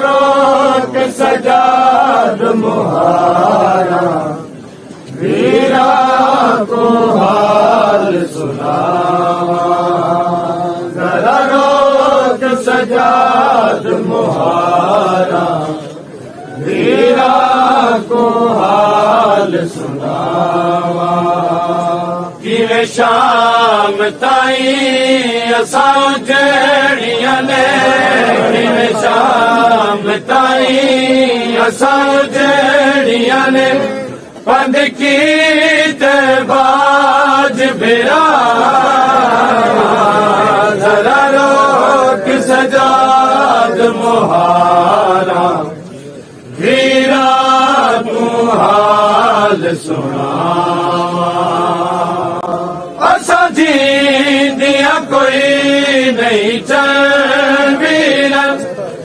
रोक सजाद मुहारा वीरा को हाल सुनावा। जरा रोक सजाद मुहारा वीरा को हाल सुनावा। किवे शाम ताई असां जड़ियां ने, किवे शाम ताई असां जड़ियां ने, पंध की ते बाज बेरा। जरा रोक सजाद मुहारा वीरा तू हाल सुनावा। असां जी दिया कोई नहीं चल